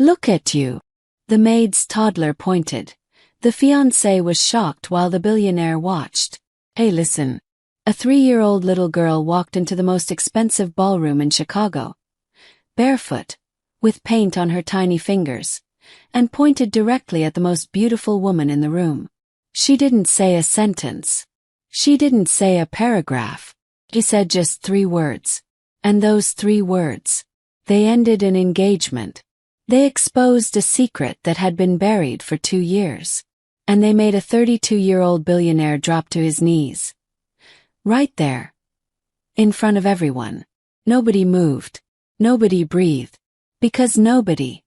Look at you. The maid's toddler pointed. The fiancé was shocked while the billionaire watched. Hey, listen. A 3-year-old little girl walked into the most expensive ballroom in Chicago, barefoot, with paint on her tiny fingers, and pointed directly at the most beautiful woman in the room. She didn't say a sentence. She didn't say a paragraph. She said just 3 words. And those 3 words, they ended an engagement. They exposed a secret that had been buried for 2 years. And they made a 32-year-old billionaire drop to his knees. Right there. In front of everyone. Nobody moved. Nobody breathed. Because nobody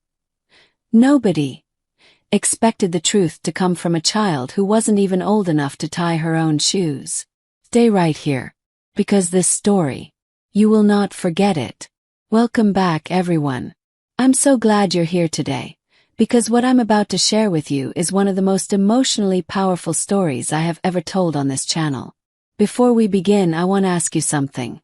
expected the truth to come from a child who wasn't even old enough to tie her own shoes. Stay right here. Because this story, you will not forget it. Welcome back, everyone. I'm so glad you're here today, because what I'm about to share with you is one of the most emotionally powerful stories I have ever told on this channel. Before we begin, I want to ask you something.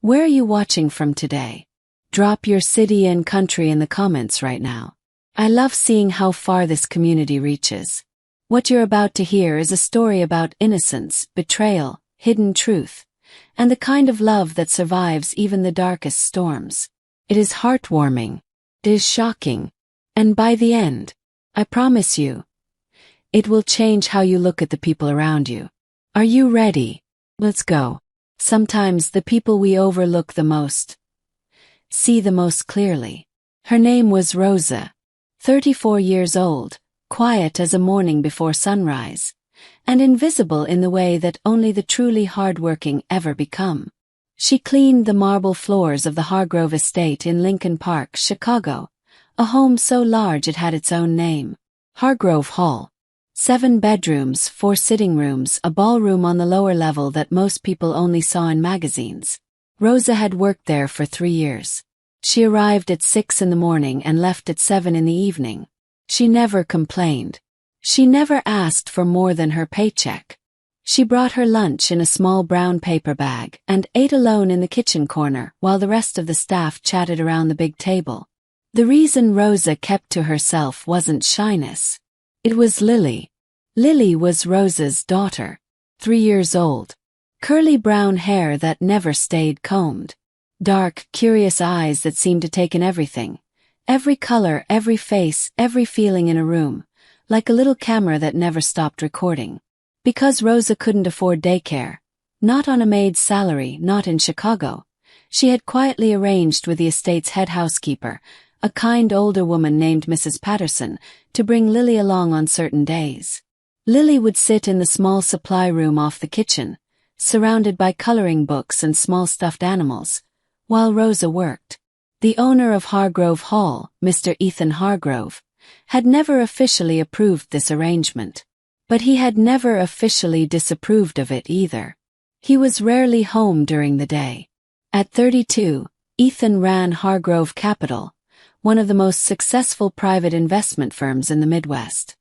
Where are you watching from today? Drop your city and country in the comments right now. I love seeing how far this community reaches. What you're about to hear is a story about innocence, betrayal, hidden truth, and the kind of love that survives even the darkest storms. It is heartwarming. It is shocking. And by the end, I promise you, it will change how you look at the people around you. Are you ready? Let's go. Sometimes the people we overlook the most see the most clearly. Her name was Rosa, 34 years old, quiet as a morning before sunrise, and invisible in the way that only the truly hardworking ever become. She cleaned the marble floors of the Hargrove estate in Lincoln Park, Chicago, a home so large it had its own name. Hargrove Hall. 7 bedrooms, 4 sitting rooms, a ballroom on the lower level that most people only saw in magazines. Rosa had worked there for 3 years. She arrived at 6 in the morning and left at 7 in the evening. She never complained. She never asked for more than her paycheck. She brought her lunch in a small brown paper bag and ate alone in the kitchen corner while the rest of the staff chatted around the big table. The reason Rosa kept to herself wasn't shyness. It was Lily. Lily was Rosa's daughter, 3 years old. Curly brown hair that never stayed combed. Dark, curious eyes that seemed to take in everything. Every color, every face, every feeling in a room. Like a little camera that never stopped recording. Because Rosa couldn't afford daycare, not on a maid's salary, not in Chicago, she had quietly arranged with the estate's head housekeeper, a kind older woman named Mrs. Patterson, to bring Lily along on certain days. Lily would sit in the small supply room off the kitchen, surrounded by coloring books and small stuffed animals, while Rosa worked. The owner of Hargrove Hall, Mr. Ethan Hargrove, had never officially approved this arrangement. But he had never officially disapproved of it either. He was rarely home during the day. At 32, Ethan ran Hargrove Capital, one of the most successful private investment firms in the Midwest.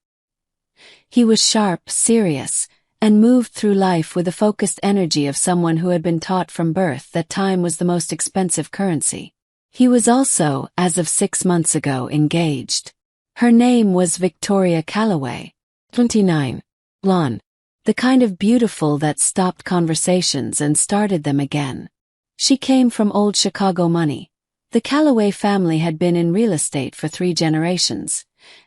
He was sharp, serious, and moved through life with the focused energy of someone who had been taught from birth that time was the most expensive currency. He was also, as of 6 months ago, engaged. Her name was Victoria Calloway, 29, blonde, the kind of beautiful that stopped conversations and started them again. She came from old Chicago money. The Calloway family had been in real estate for 3 generations,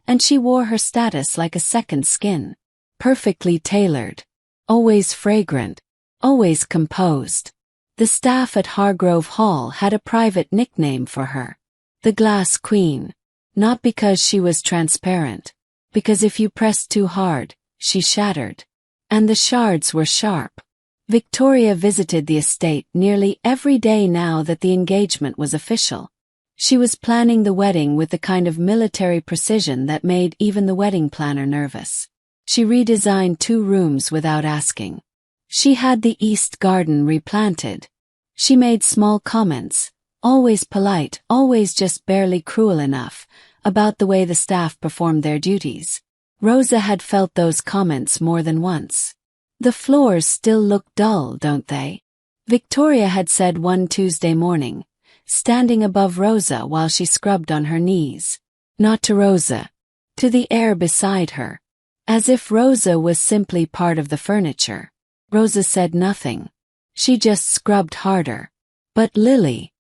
and she wore her status like a second skin. Perfectly tailored, always fragrant, always composed. The staff at Hargrove Hall had a private nickname for her, the Glass Queen, not because she was transparent, because if you pressed too hard, she shattered. And the shards were sharp. Victoria visited the estate nearly every day now that the engagement was official. She was planning the wedding with the kind of military precision that made even the wedding planner nervous. She redesigned 2 rooms without asking. She had the east garden replanted. She made small comments, always polite, always just barely cruel enough, about the way the staff performed their duties. Rosa had felt those comments more than once. The floors still look dull, don't they? Victoria had said one Tuesday morning, standing above Rosa while she scrubbed on her knees. Not to Rosa. To the air beside her. As if Rosa was simply part of the furniture. Rosa said nothing. She just scrubbed harder. But Lily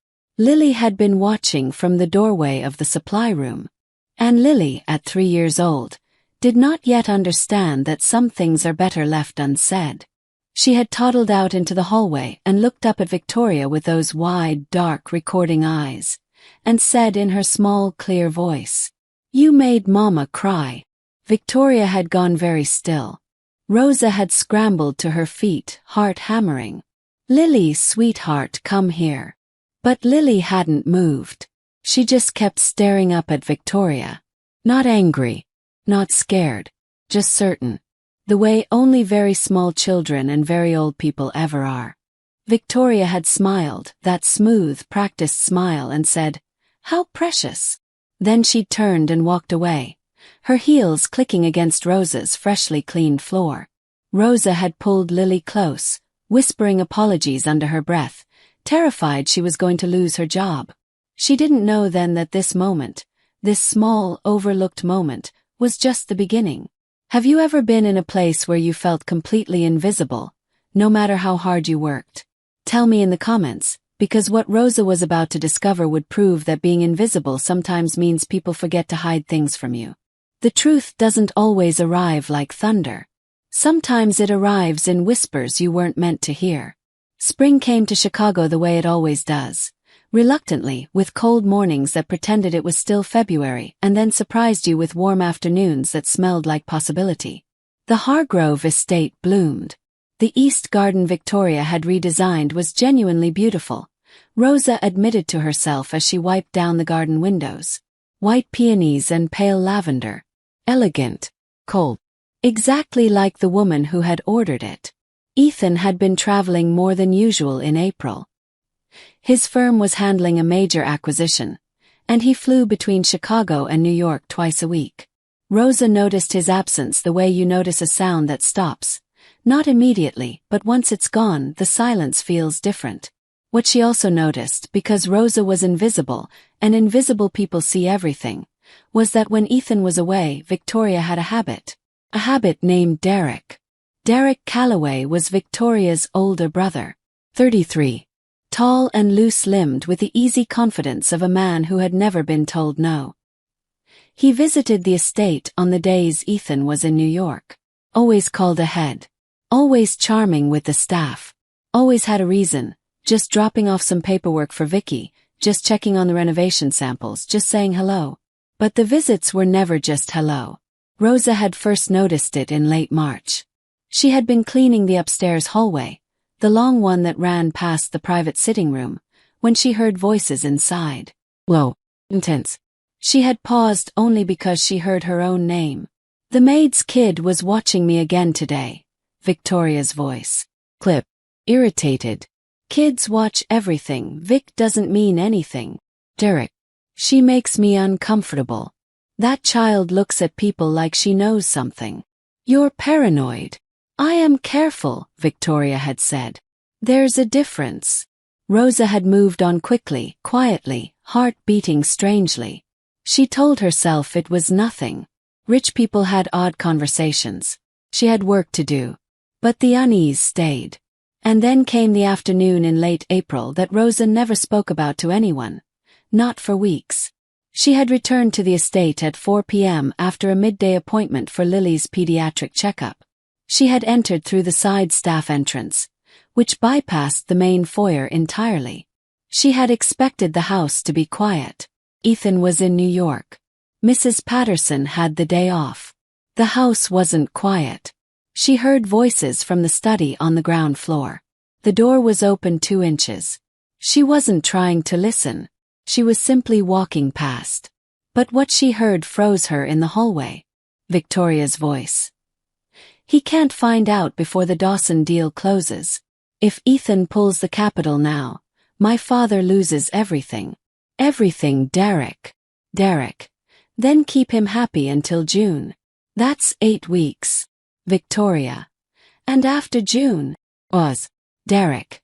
had been watching from the doorway of the supply room. And Lily, at 3 years old, did not yet understand that some things are better left unsaid. She had toddled out into the hallway and looked up at Victoria with those wide, dark, recording eyes, and said in her small, clear voice, "You made Mama cry." Victoria had gone very still. Rosa had scrambled to her feet, heart hammering. "Lily, sweetheart, come here." But Lily hadn't moved. She just kept staring up at Victoria. Not angry. Not scared. Just certain. The way only very small children and very old people ever are. Victoria had smiled, that smooth, practiced smile, and said, "How precious." Then she turned and walked away, her heels clicking against Rosa's freshly cleaned floor. Rosa had pulled Lily close, whispering apologies under her breath, terrified she was going to lose her job. She didn't know then that this moment, this small, overlooked moment, was just the beginning. Have you ever been in a place where you felt completely invisible, no matter how hard you worked? Tell me in the comments, because what Rosa was about to discover would prove that being invisible sometimes means people forget to hide things from you. The truth doesn't always arrive like thunder. Sometimes it arrives in whispers you weren't meant to hear. Spring came to Chicago the way it always does. Reluctantly, with cold mornings that pretended it was still February and then surprised you with warm afternoons that smelled like possibility. The Hargrove estate bloomed. The East Garden Victoria had redesigned was genuinely beautiful, Rosa admitted to herself as she wiped down the garden windows. White peonies and pale lavender. Elegant. Cold. Exactly like the woman who had ordered it. Ethan had been traveling more than usual in April. His firm was handling a major acquisition, and he flew between Chicago and New York twice a week. Rosa noticed his absence the way you notice a sound that stops. Not immediately, but once it's gone, the silence feels different. What she also noticed, because Rosa was invisible, and invisible people see everything, was that when Ethan was away, Victoria had a habit. A habit named Derek. Derek Calloway was Victoria's older brother. 33. Tall and loose-limbed with the easy confidence of a man who had never been told no. He visited the estate on the days Ethan was in New York. Always called ahead. Always charming with the staff. Always had a reason, just dropping off some paperwork for Vicky, just checking on the renovation samples, just saying hello. But the visits were never just hello. Rosa had first noticed it in late March. She had been cleaning the upstairs hallway, the long one that ran past the private sitting room, when she heard voices inside. Low. Intense. She had paused only because she heard her own name. "The maid's kid was watching me again today." Victoria's voice. Clip. Irritated. "Kids watch everything. Vic doesn't mean anything." Derek. "She makes me uncomfortable. That child looks at people like she knows something." "You're paranoid." "I am careful," Victoria had said. "There's a difference." Rosa had moved on quickly, quietly, heart beating strangely. She told herself it was nothing. Rich people had odd conversations. She had work to do. But the unease stayed. And then came the afternoon in late April that Rosa never spoke about to anyone. Not for weeks. She had returned to the estate at 4 p.m. after a midday appointment for Lily's pediatric checkup. She had entered through the side staff entrance, which bypassed the main foyer entirely. She had expected the house to be quiet. Ethan was in New York. Mrs. Patterson had the day off. The house wasn't quiet. She heard voices from the study on the ground floor. The door was open 2 inches. She wasn't trying to listen. She was simply walking past. But what she heard froze her in the hallway. Victoria's voice. "He can't find out before the Dawson deal closes. If Ethan pulls the capital now, my father loses everything." "Everything, Derek." "Derek. Then keep him happy until June. That's 8 weeks." Victoria. "And after June?" "Was." "Derek.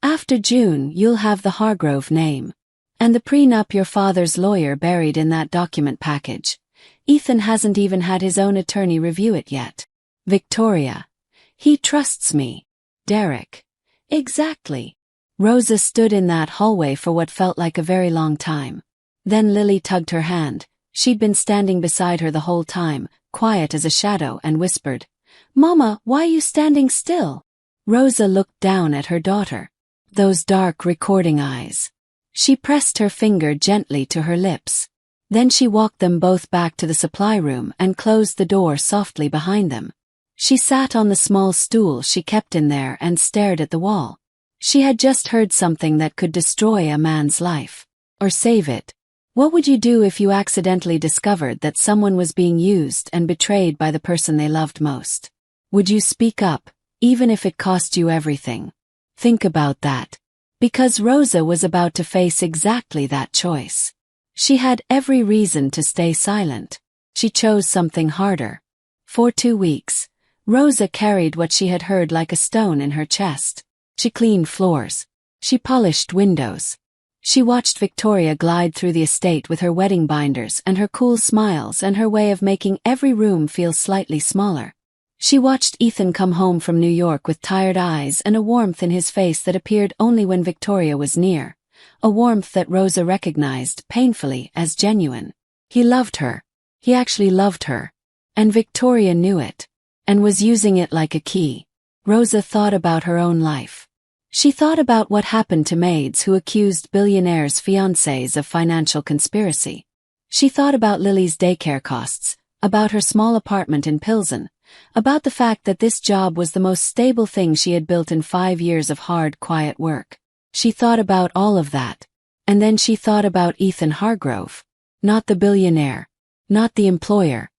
After June you'll have the Hargrove name." And the prenup your father's lawyer buried in that document package. Ethan hasn't even had his own attorney review it yet. Victoria. He trusts me. Derek. Exactly. Rosa stood in that hallway for what felt like a very long time. Then Lily tugged her hand. She'd been standing beside her the whole time, quiet as a shadow, and whispered, "Mama, why are you standing still?" Rosa looked down at her daughter. Those dark recording eyes. She pressed her finger gently to her lips. Then she walked them both back to the supply room and closed the door softly behind them. She sat on the small stool she kept in there and stared at the wall. She had just heard something that could destroy a man's life. Or save it. What would you do if you accidentally discovered that someone was being used and betrayed by the person they loved most? Would you speak up, even if it cost you everything? Think about that. Because Rosa was about to face exactly that choice. She had every reason to stay silent. She chose something harder. For 2 weeks, Rosa carried what she had heard like a stone in her chest. She cleaned floors. She polished windows. She watched Victoria glide through the estate with her wedding binders and her cool smiles and her way of making every room feel slightly smaller. She watched Ethan come home from New York with tired eyes and a warmth in his face that appeared only when Victoria was near, a warmth that Rosa recognized painfully as genuine. He loved her. He actually loved her. And Victoria knew it, and was using it like a key. Rosa thought about her own life. She thought about what happened to maids who accused billionaires' fiancés of financial conspiracy. She thought about Lily's daycare costs, about her small apartment in Pilsen, about the fact that this job was the most stable thing she had built in 5 years of hard, quiet work. She thought about all of that. And then she thought about Ethan Hargrove. Not the billionaire. Not the employer.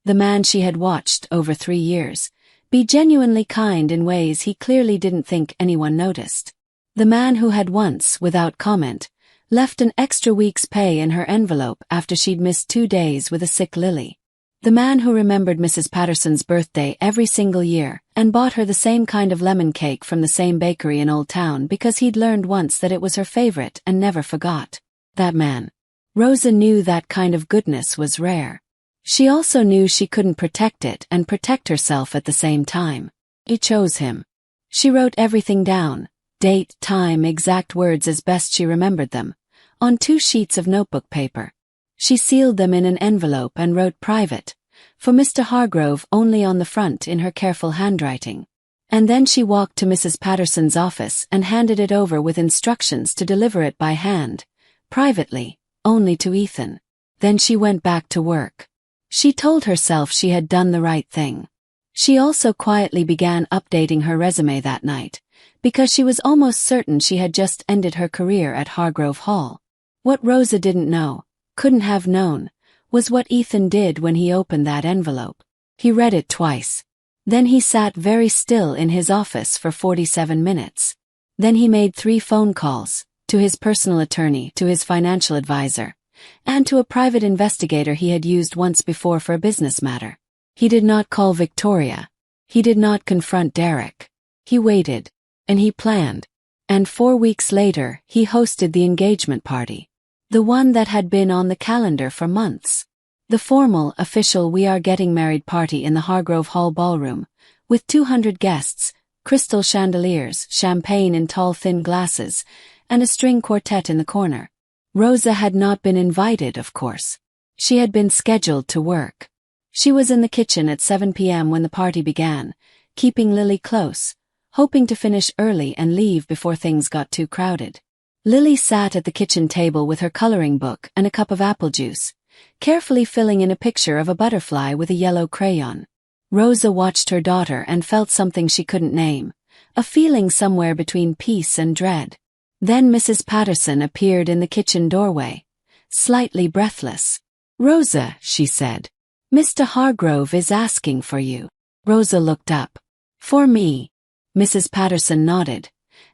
The man she had watched over 3 years. Be genuinely kind in ways he clearly didn't think anyone noticed. The man who had once, without comment, left an extra week's pay in her envelope after she'd missed 2 days with a sick Lily. The man who remembered Mrs. Patterson's birthday every single year and bought her the same kind of lemon cake from the same bakery in Old Town because he'd learned once that it was her favorite and never forgot. That man. Rosa knew that kind of goodness was rare. She also knew she couldn't protect it and protect herself at the same time. She chose him. She wrote everything down, date, time, exact words as best she remembered them, on 2 sheets of notebook paper. She sealed them in an envelope and wrote private, for Mr. Hargrove only on the front in her careful handwriting. And then she walked to Mrs. Patterson's office and handed it over with instructions to deliver it by hand, privately, only to Ethan. Then she went back to work. She told herself she had done the right thing. She also quietly began updating her resume that night, because she was almost certain she had just ended her career at Hargrove Hall. What Rosa didn't know, couldn't have known, was what Ethan did when he opened that envelope. He read it twice. Then he sat very still in his office for 47 minutes. Then he made 3 phone calls, to his personal attorney, to his financial advisor, and to a private investigator he had used once before for a business matter. He did not call Victoria. He did not confront Derek. He waited. And he planned. And 4 weeks later, he hosted the engagement party. The one that had been on the calendar for months. The formal, official "we are getting married" party in the Hargrove Hall ballroom, with 200 guests, crystal chandeliers, champagne in tall thin glasses, and a string quartet in the corner. Rosa had not been invited, of course. She had been scheduled to work. She was in the kitchen at 7 p.m. when the party began, keeping Lily close, hoping to finish early and leave before things got too crowded. Lily sat at the kitchen table with her coloring book and a cup of apple juice, carefully filling in a picture of a butterfly with a yellow crayon. Rosa watched her daughter and felt something she couldn't name, a feeling somewhere between peace and dread. Then Mrs. Patterson appeared in the kitchen doorway, slightly breathless. "Rosa," she said, "Mr. Hargrove is asking for you." Rosa looked up. "For me?" Mrs. Patterson nodded,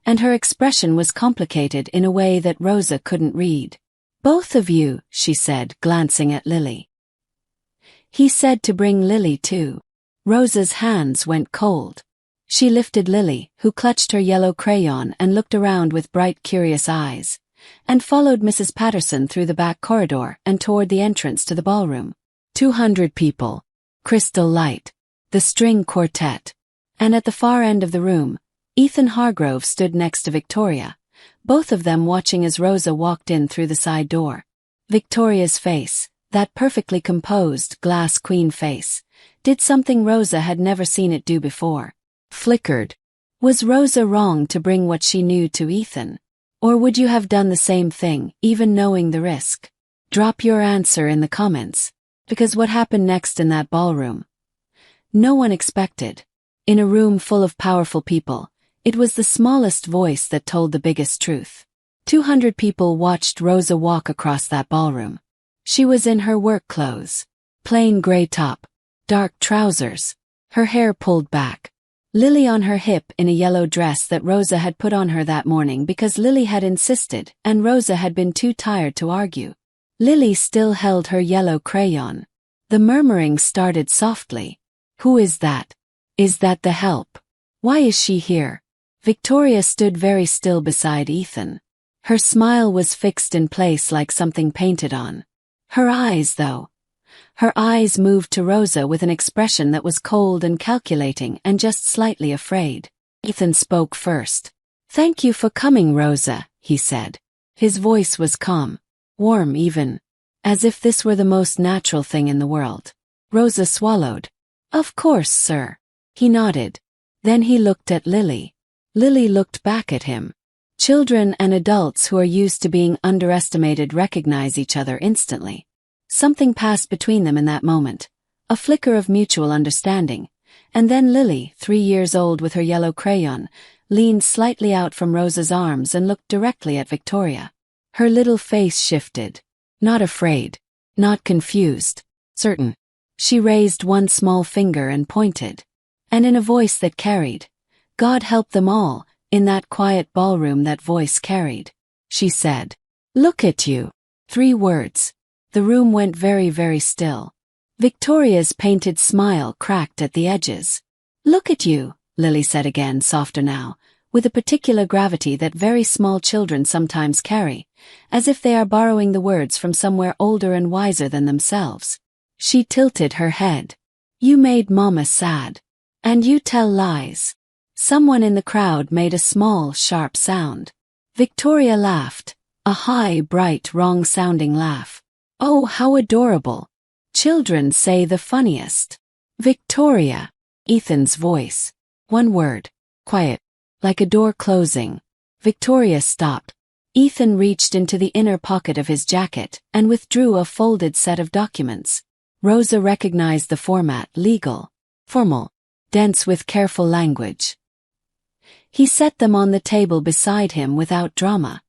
and her expression was complicated in a way that Rosa couldn't read. "Both of you," she said, glancing at Lily. "He said to bring Lily too." Rosa's hands went cold. She lifted Lily, who clutched her yellow crayon and looked around with bright, curious eyes. and followed Mrs. Patterson through the back corridor and toward the entrance to the ballroom. 200 people. Crystal light. The string quartet. And at the far end of the room, Ethan Hargrove stood next to Victoria, both of them watching as Rosa walked in through the side door. Victoria's face, that perfectly composed glass queen face, did something Rosa had never seen it do before. Flickered. Was Rosa wrong to bring what she knew to Ethan? Or would you have done the same thing, even knowing the risk? Drop your answer in the comments, because what happened next in that ballroom? No one expected. In a room full of powerful people, it was the smallest voice that told the biggest truth. 200 people watched Rosa walk across that ballroom. She was in her work clothes. Plain gray top. Dark trousers. Her hair pulled back. Lily on her hip in a yellow dress that Rosa had put on her that morning because Lily had insisted and Rosa had been too tired to argue. Lily still held her yellow crayon. The murmuring started softly. Who is that? Is that the help? Why is she here? Victoria stood very still beside Ethan. Her smile was fixed in place like something painted on. Her eyes, though. Her eyes moved to Rosa with an expression that was cold and calculating and just slightly afraid. Ethan spoke first. "Thank you for coming, Rosa," he said. His voice was calm, warm even, as if this were the most natural thing in the world. Rosa swallowed. "Of course, sir." He nodded. Then he looked at Lily. Lily looked back at him. Children and adults who are used to being underestimated recognize each other instantly. Something passed between them in that moment, a flicker of mutual understanding, and then Lily, 3 years old with her yellow crayon, leaned slightly out from Rosa's arms and looked directly at Victoria. Her little face shifted. Not afraid. Not confused. Certain. She raised one small finger and pointed. And in a voice that carried, "God help them all," in that quiet ballroom that voice carried. She said, "Look at you." 3 words. The room went very, very still. Victoria's painted smile cracked at the edges. "Look at you," Lily said again, softer now, with a particular gravity that very small children sometimes carry, as if they are borrowing the words from somewhere older and wiser than themselves. She tilted her head. "You made Mama sad. And you tell lies." Someone in the crowd made a small, sharp sound. Victoria laughed, a high, bright, wrong-sounding laugh. "Oh, how adorable. Children say the funniest." "Victoria." Ethan's voice. One word. Quiet. Like a door closing. Victoria stopped. Ethan reached into the inner pocket of his jacket and withdrew a folded set of documents. Rosa recognized the format: legal, formal, dense with careful language. He set them on the table beside him without drama.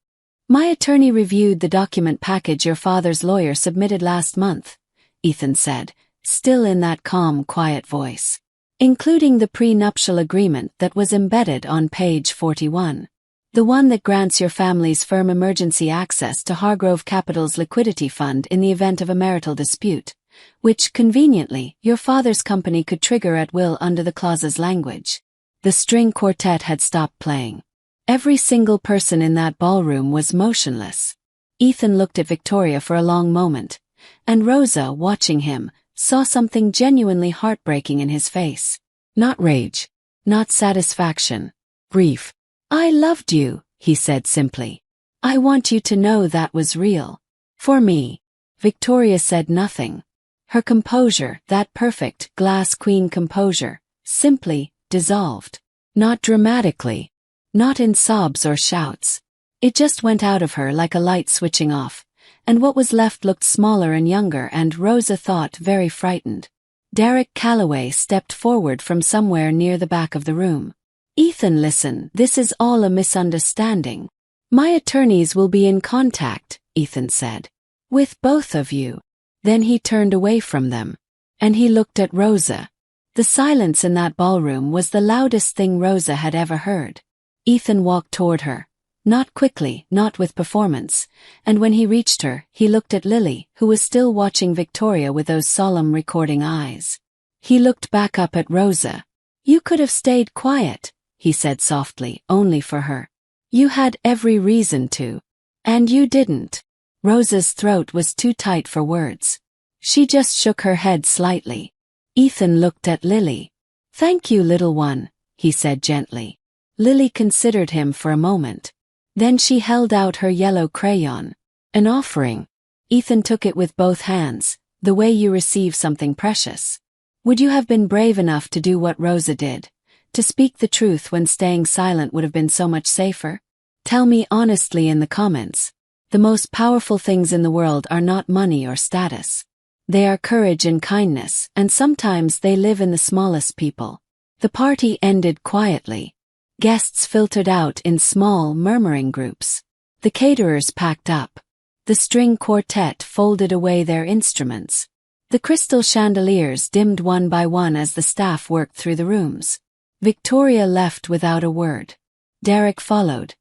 "My attorney reviewed the document package your father's lawyer submitted last month," Ethan said, still in that calm, quiet voice, "including the prenuptial agreement that was embedded on page 41. The one that grants your family's firm emergency access to Hargrove Capital's liquidity fund in the event of a marital dispute, which, conveniently, your father's company could trigger at will under the clause's language." The string quartet had stopped playing. Every single person in that ballroom was motionless. Ethan looked at Victoria for a long moment, and Rosa, watching him, saw something genuinely heartbreaking in his face. Not rage. Not satisfaction. Grief. "I loved you," he said simply. "I want you to know that was real. For me." Victoria said nothing. Her composure, that perfect glass queen composure, simply dissolved. Not dramatically. Not in sobs or shouts. It just went out of her like a light switching off, and what was left looked smaller and younger and, Rosa thought, very frightened. Derek Calloway stepped forward from somewhere near the back of the room. "Ethan, listen, this is all a misunderstanding. My attorneys will be in contact," Ethan said. "With both of you." Then he turned away from them. And he looked at Rosa. The silence in that ballroom was the loudest thing Rosa had ever heard. Ethan walked toward her. Not quickly, not with performance, and when he reached her, he looked at Lily, who was still watching Victoria with those solemn recording eyes. He looked back up at Rosa. "You could have stayed quiet," he said softly, "only for her. You had every reason to." And you didn't. Rosa's throat was too tight for words. She just shook her head slightly. Ethan looked at Lily. Thank you, little one, he said gently. Lily considered him for a moment. Then she held out her yellow crayon. An offering. Ethan took it with both hands, the way you receive something precious. Would you have been brave enough to do what Rosa did? To speak the truth when staying silent would have been so much safer? Tell me honestly in the comments. The most powerful things in the world are not money or status. They are courage and kindness, and sometimes they live in the smallest people. The party ended quietly. Guests filtered out in small, murmuring groups. The caterers packed up. The string quartet folded away their instruments. The crystal chandeliers dimmed one by one as the staff worked through the rooms. Victoria left without a word. Derek followed.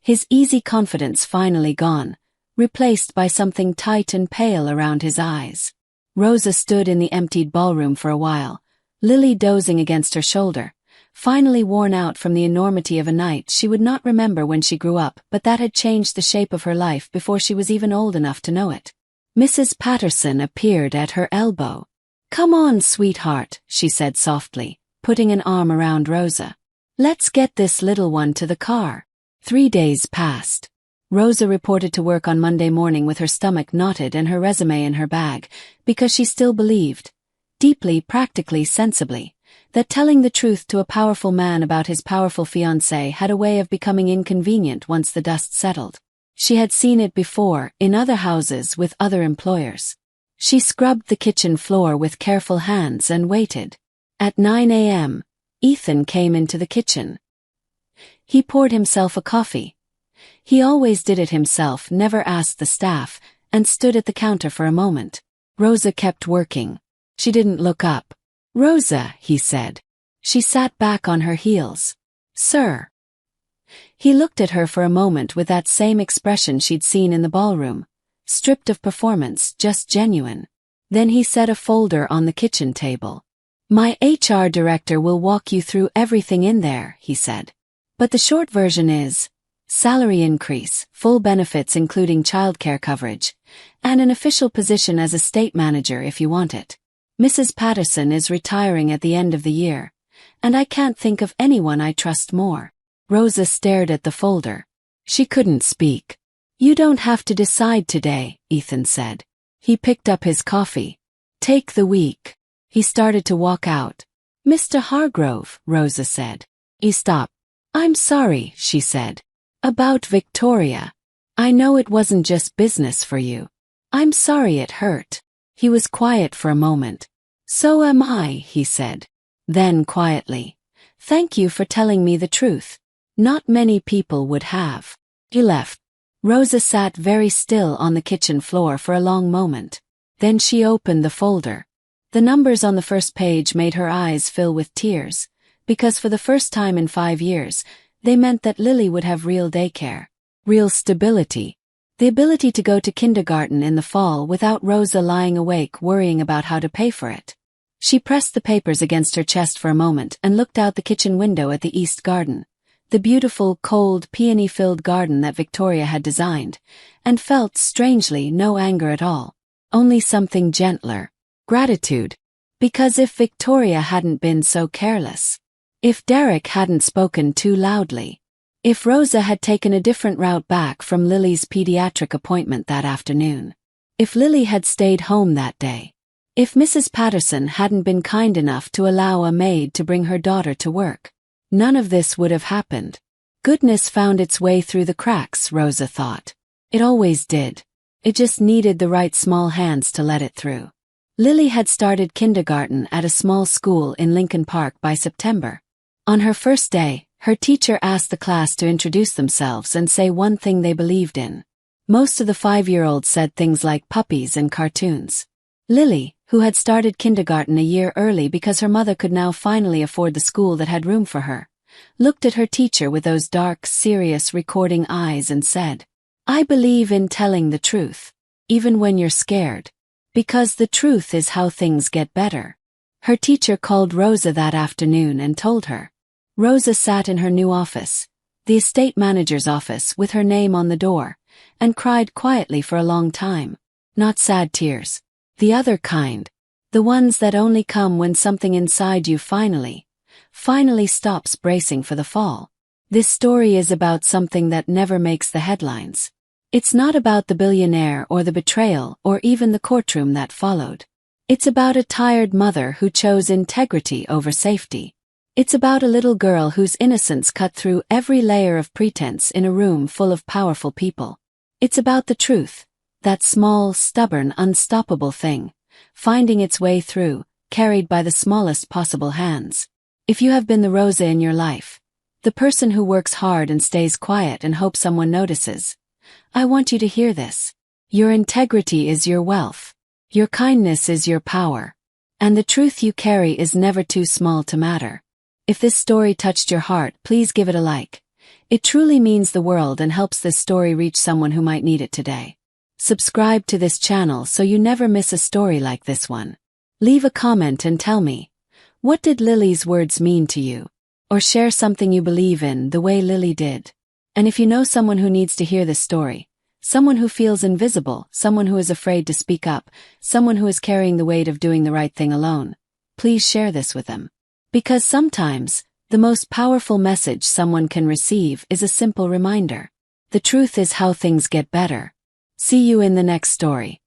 His easy confidence finally gone, replaced by something tight and pale around his eyes. Rosa stood in the emptied ballroom for a while, Lily dozing against her shoulder, finally worn out from the enormity of a night she would not remember when she grew up, but that had changed the shape of her life before she was even old enough to know it. Mrs. Patterson appeared at her elbow. "Come on, sweetheart," she said softly, putting an arm around Rosa. "Let's get this little one to the car." 3 days passed. Rosa reported to work on Monday morning with her stomach knotted and her resume in her bag, because she still believed, deeply, practically, sensibly, that telling the truth to a powerful man about his powerful fiancé had a way of becoming inconvenient once the dust settled. She had seen it before, in other houses with other employers. She scrubbed the kitchen floor with careful hands and waited. At 9 a.m., Ethan came into the kitchen. He poured himself a coffee. He always did it himself, never asked the staff, and stood at the counter for a moment. Rosa kept working. She didn't look up. "Rosa," he said. She sat back on her heels. "Sir." He looked at her for a moment with that same expression she'd seen in the ballroom, stripped of performance, just genuine. Then he set a folder on the kitchen table. "My HR director will walk you through everything in there," he said. "But the short version is salary increase, full benefits including childcare coverage, and an official position as estate manager if you want it. Mrs. Patterson is retiring at the end of the year, and I can't think of anyone I trust more." Rosa stared at the folder. She couldn't speak. "You don't have to decide today," Ethan said. He picked up his coffee. "Take the week." He started to walk out. "Mr. Hargrove," Rosa said. He stopped. "I'm sorry," she said. "About Victoria. I know it wasn't just business for you. I'm sorry it hurt." He was quiet for a moment. "So am I," he said. Then quietly, "Thank you for telling me the truth. Not many people would have." He left. Rosa sat very still on the kitchen floor for a long moment. Then she opened the folder. The numbers on the first page made her eyes fill with tears, because for the first time in 5 years, they meant that Lily would have real daycare, real stability, the ability to go to kindergarten in the fall without Rosa lying awake worrying about how to pay for it. She pressed the papers against her chest for a moment and looked out the kitchen window at the east garden, the beautiful, cold, peony-filled garden that Victoria had designed, and felt, strangely, no anger at all, only something gentler, gratitude. Because if Victoria hadn't been so careless, if Derek hadn't spoken too loudly, if Rosa had taken a different route back from Lily's pediatric appointment that afternoon, if Lily had stayed home that day, if Mrs. Patterson hadn't been kind enough to allow a maid to bring her daughter to work, none of this would have happened. Goodness found its way through the cracks, Rosa thought. It always did. It just needed the right small hands to let it through. Lily had started kindergarten at a small school in Lincoln Park by September. On her first day, her teacher asked the class to introduce themselves and say one thing they believed in. Most of the 5-year-olds said things like puppies and cartoons. Lily, who had started kindergarten a year early because her mother could now finally afford the school that had room for her, looked at her teacher with those dark, serious, recording eyes and said, "I believe in telling the truth, even when you're scared, because the truth is how things get better." Her teacher called Rosa that afternoon and told her. Rosa sat in her new office, the estate manager's office, with her name on the door, and cried quietly for a long time. Not sad tears. The other kind. The ones that only come when something inside you finally stops bracing for the fall. This story is about something that never makes the headlines. It's not about the billionaire or the betrayal or even the courtroom that followed. It's about a tired mother who chose integrity over safety. It's about a little girl whose innocence cut through every layer of pretense in a room full of powerful people. It's about the truth, that small, stubborn, unstoppable thing, finding its way through, carried by the smallest possible hands. If you have been the Rosa in your life, the person who works hard and stays quiet and hopes someone notices, I want you to hear this. Your integrity is your wealth. Your kindness is your power. And the truth you carry is never too small to matter. If this story touched your heart, please give it a like. It truly means the world and helps this story reach someone who might need it today. Subscribe to this channel so you never miss a story like this one. Leave a comment and tell me, what did Lily's words mean to you? Or share something you believe in the way Lily did. And if you know someone who needs to hear this story, someone who feels invisible, someone who is afraid to speak up, someone who is carrying the weight of doing the right thing alone, please share this with them. Because sometimes, the most powerful message someone can receive is a simple reminder. The truth is how things get better. See you in the next story.